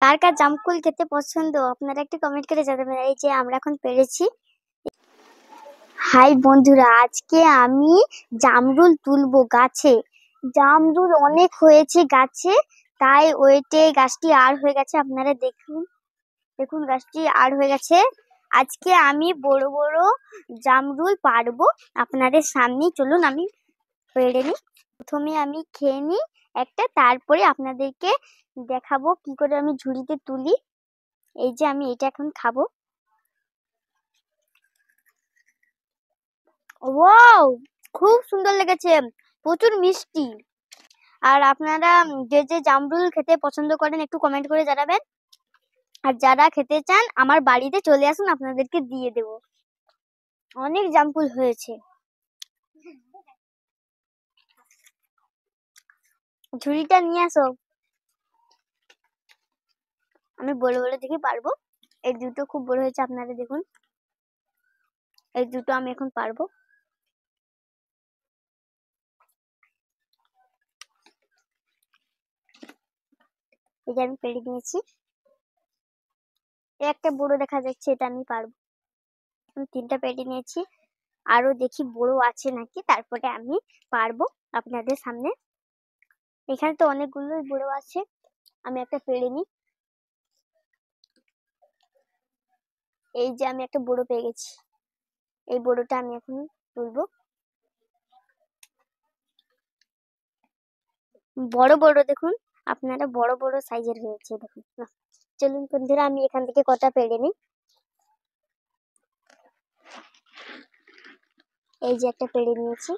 কার কার জামকুল খেতে পছন্দ আপনারা একটু কমেন্ট করে জানাবেন। এই যে আমরা এখন পেরেছি। হাই বন্ধুরা, আজকে আমি জামরুল তুলবো গাছে। জামরুল অনেক হয়েছে গাছে, তাই ওইটে গাছটি আর হয়ে গেছে। আপনারা দেখুন দেখুন গাছটি আর হয়ে গেছে। আজকে আমি বড় বড় জামরুল পারবো আপনাদের সামনে। চলুন আমি পেড়ে নিই। প্রথমে আমি খেয়ে নিই একটা, তারপরে আপনাদেরকে দেখাবো কি করে আমি ঝুড়িতে তুলি। এই যে আমি এটা এখন খাবো। ওয়াও, খুব সুন্দর লেগেছে, প্রচুর মিষ্টি। আর আপনারা যে যে জামরুল খেতে পছন্দ করেন একটু কমেন্ট করে জানাবেন। আর যারা খেতে চান আমার বাড়িতে চলে আসুন, আপনাদেরকে দিয়ে দেব। অনেক জামরুল হয়েছে। ঝুড়িটা নিয়ে আসো, আমি বড় বড় দেখে পারবো। এই দুটো খুব বড় হয়েছে, আপনারা দেখুন। এই দুটো আমি এখন পারবো। এই যে আমি পেড়ে নিয়েছি। একটা বড় দেখা যাচ্ছে, এটা আমি পারবো। আমি 3টা পেড়ে নিয়েছি, আরো দেখি বড় আছে নাকি, তারপরে আমি পারবো আপনাদের সামনে। এখানে তো অনেকগুলোই বড় আছে, আমি একটা পেড়ে নিই। এই যে আমি একটা বড় পেয়ে গেছি, এই বড়টা আমি এখন তুলবো। বড় বড় দেখুন, আপনারা বড় বড় সাইজের হয়েছে দেখুন। চলুন বন্ধুরা, আমি এখান থেকে কটা পেড়ে নিই। এই যে একটা পেড়ে নিয়েছি।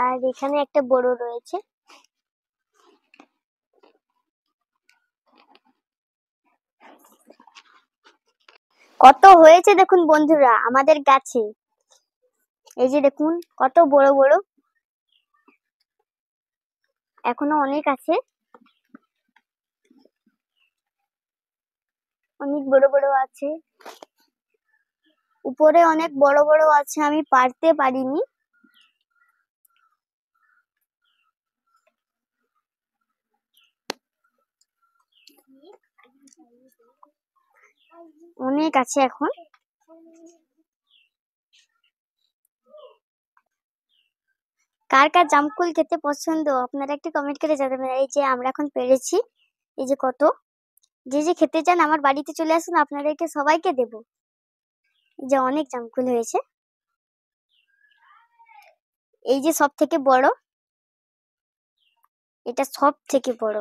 আর এখানে একটা বড় রয়েছে। কত হয়েছে দেখুন বন্ধুরা আমাদের গাছে। এই যে দেখুন কত বড় বড়, এখনো অনেক আছে, অনেক বড় বড় আছে। উপরে অনেক বড় বড় আছে, আমি পারতে পারিনি। অনেক আছে এখন। কার কার জামকুল খেতে পছন্দ আপনারা একটু কমেন্ট করে জানাবেন। এই যে আমরা এখন পেরেছি। এই যে কত, যে যে খেতে চান আমার বাড়িতে চলে আসুন, আপনাদেরকে সবাইকে দেব। এই যে অনেক জামকুল হয়েছে। এই যে সব থেকে বড়, এটা সব থেকে বড়।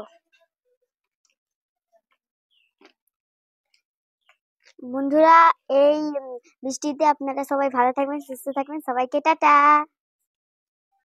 বন্ধুরা এই বৃষ্টিতে আপনারা সবাই ভালো থাকবেন, সুস্থ থাকবেন। সবাইকে টাটা।